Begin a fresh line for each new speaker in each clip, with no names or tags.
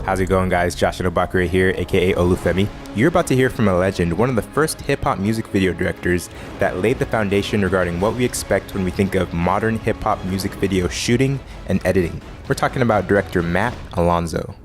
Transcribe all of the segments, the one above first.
How's it going, guys? Josh Enobakhare here, aka Olufemii. You're about to hear from a legend, one of the first hip-hop music video directors that laid the foundation regarding what we expect when we think of modern hip-hop music video shooting and editing. We're talking about director Matt Alonzo.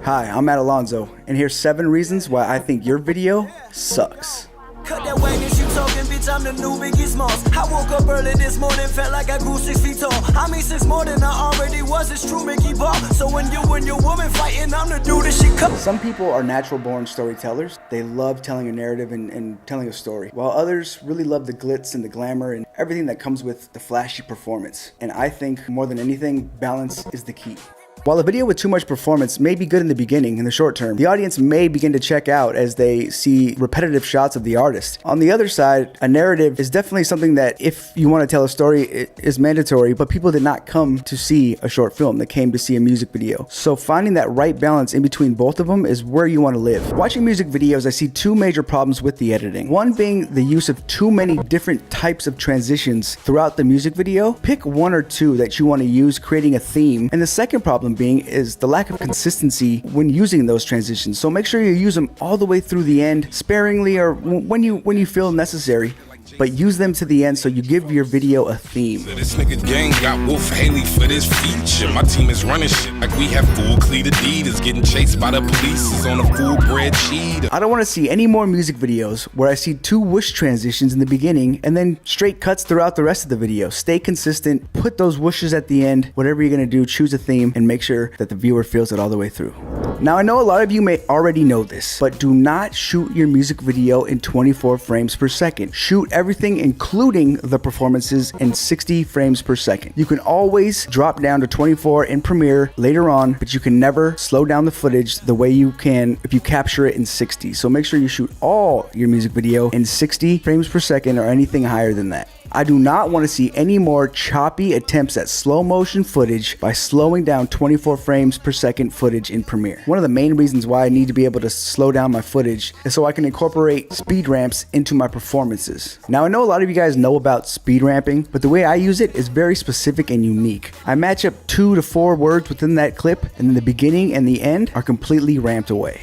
Hi, I'm Matt Alonzo, and here's 7 reasons why I think your video sucks.
Cut that wagon, you talking, bitch, I'm the new Biggie Smalls. I woke up early this morning, felt like I grew 6 feet tall. I mean 6 more than I already was, it's true, Mickey Ball. So when you and your woman fighting, I'm the dude that she cut.
Some people are natural born storytellers. They love telling a narrative and telling a story, while others really love the glitz and the glamour and everything that comes with the flashy performance. And I think more than anything, balance is the key. While a video with too much performance may be good in the beginning, in the short term, the audience may begin to check out as they see repetitive shots of the artist. On the other side, a narrative is definitely something that, if you want to tell a story, it is mandatory, but people did not come to see a short film, they came to see a music video. So finding that right balance in between both of them is where you want to live. Watching music videos, I see 2 major problems with the editing. One being the use of too many different types of transitions throughout the music video. Pick 1 or 2 that you want to use, creating a theme. And the second problem being is the lack of consistency when using those transitions. So make sure you use them all the way through the end, sparingly or when you feel necessary, but use them to the end so you give your video a theme.
So this nigga gang got Wolf Haley for this feature. My team is running shit like we have full cleat Adidas, getting chased by the police is on a full bred cheetah.
I don't want to see any more music videos where I see 2 whoosh transitions in the beginning and then straight cuts throughout the rest of the video. Stay consistent, put those whooshes at the end. Whatever you're gonna do, choose a theme and make sure that the viewer feels it all the way through. Now, I know a lot of you may already know this, but do not shoot your music video in 24 frames per second. Shoot everything, including the performances, in 60 frames per second. You can always drop down to 24 in Premiere later on, but you can never slow down the footage the way you can if you capture it in 60. So make sure you shoot all your music video in 60 frames per second or anything higher than that. I do not want to see any more choppy attempts at slow motion footage by slowing down 24 frames per second footage in Premiere. One of the main reasons why I need to be able to slow down my footage is so I can incorporate speed ramps into my performances. Now, I know a lot of you guys know about speed ramping, but the way I use it is very specific and unique. I match up 2 to 4 words within that clip, and then the beginning and the end are completely ramped away.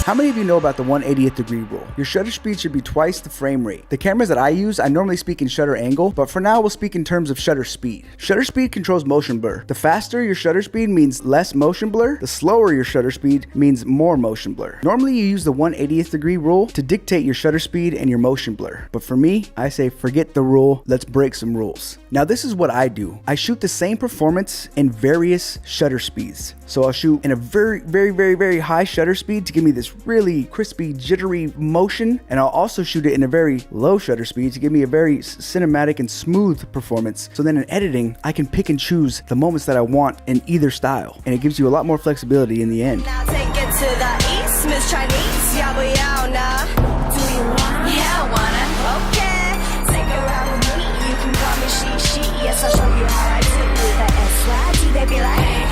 How many of you know about the 180th degree rule? Your shutter speed should be twice the frame rate. The cameras that I use, I normally speak in shutter angle, but for now we'll speak in terms of shutter speed. Shutter speed controls motion blur. The faster your shutter speed means less motion blur. The slower your shutter speed means more motion blur. Normally you use the 180th degree rule to dictate your shutter speed and your motion blur. But for me, I say forget the rule, let's break some rules. Now this is what I do. I shoot the same performance in various shutter speeds. So I'll shoot in a very high shutter speed to give me this really crispy, jittery motion, and I'll also shoot it in a very low shutter speed to give me a very cinematic and smooth performance. So then in editing, I can pick and choose the moments that I want in either style, and it gives you a lot more flexibility in the end.
Now take it to the east, Miss Chinese, yeah, we out now. Do you wanna? Yeah, I wanna. Okay, take a ride with me, you can call me she, yes, I'll show you how I do it. The SYT, they be like, hey,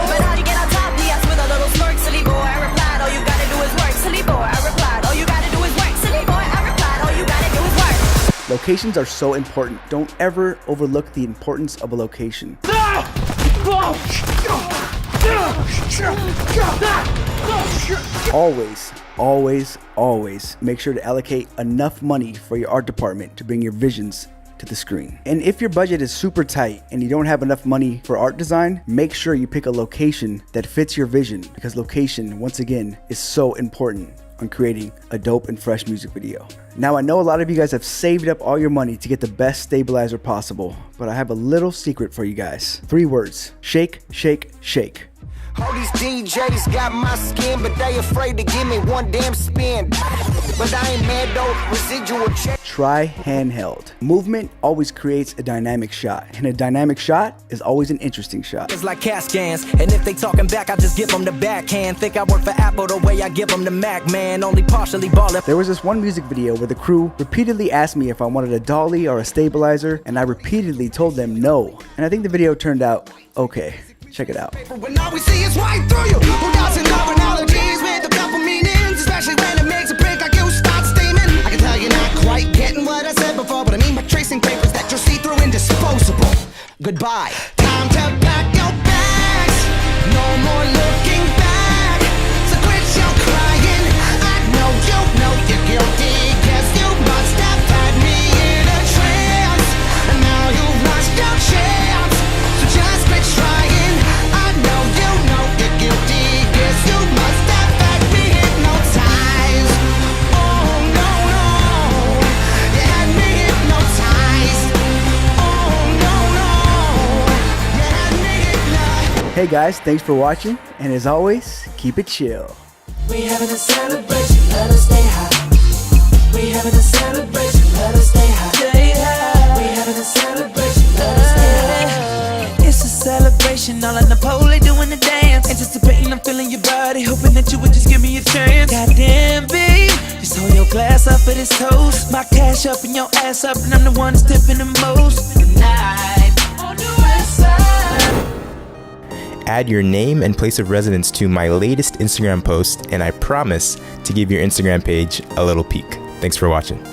but how do you get on top? He asked with a little smirk, silly boy. I replied, all you gotta do is work, silly boy. I replied, all you gotta do is work, silly boy. I replied, all you gotta do is work.
Locations are so important. Don't ever overlook the importance of a location. Always make sure to allocate enough money for your art department to bring your visions to the screen. And if your budget is super tight and you don't have enough money for art design, make sure you pick a location that fits your vision, because location, once again, is so important on creating a dope and fresh music video. Now, I know a lot of you guys have saved up all your money to get the best stabilizer possible, but I have a little secret for you guys. 3 words: shake, shake, shake.
All these DJs got my skin, but they afraid to give me one damn spin. but I ain't mad though. Residual check.
Try handheld. Movement always creates a dynamic shot, and a dynamic shot is always an interesting shot.
It's like CAT scans, and if they talking back, I just give them the backhand. Think I work for Apple the way I give them the Mac, man. Only partially ballin'.
There was this one music video where the crew repeatedly asked me if I wanted a dolly or a stabilizer, and I repeatedly told them no. And I think the video turned out okay. Check it out.
When all we see is right through you. Who doesn't love analogies with a couple meanings, especially when it makes a break like you start steaming. I can tell you're not quite getting what I said before, but I mean by tracing papers that you'll see through and disposable. Goodbye. Time to pack your bags. No more looking back. So quit your crying. I know you're guilty. Guess you must have had me in a trance, and now you've lost your chance. So just quit trying. I know you're guilty. Guess you must have had me hypnotized. Oh no, you had me hypnotized. Oh no, you had me hypnotized.
Hey guys, thanks for watching, and as always, keep it chill.
We having a celebration, let us stay high. We having a celebration, let us stay high. Stay high. We having a celebration, let us stay high. It's a celebration, all in the pole, they doing the dance. Anticipating, I'm feeling your body, hoping that you would just give me a chance. Goddamn, babe, just hold your glass up for this toast. My cash up and your ass up, and I'm the one that's tipping the most. Tonight, on the west side.
Add your name and place of residence to my latest Instagram post, and I promise to give your Instagram page a little peek. Thanks for watching.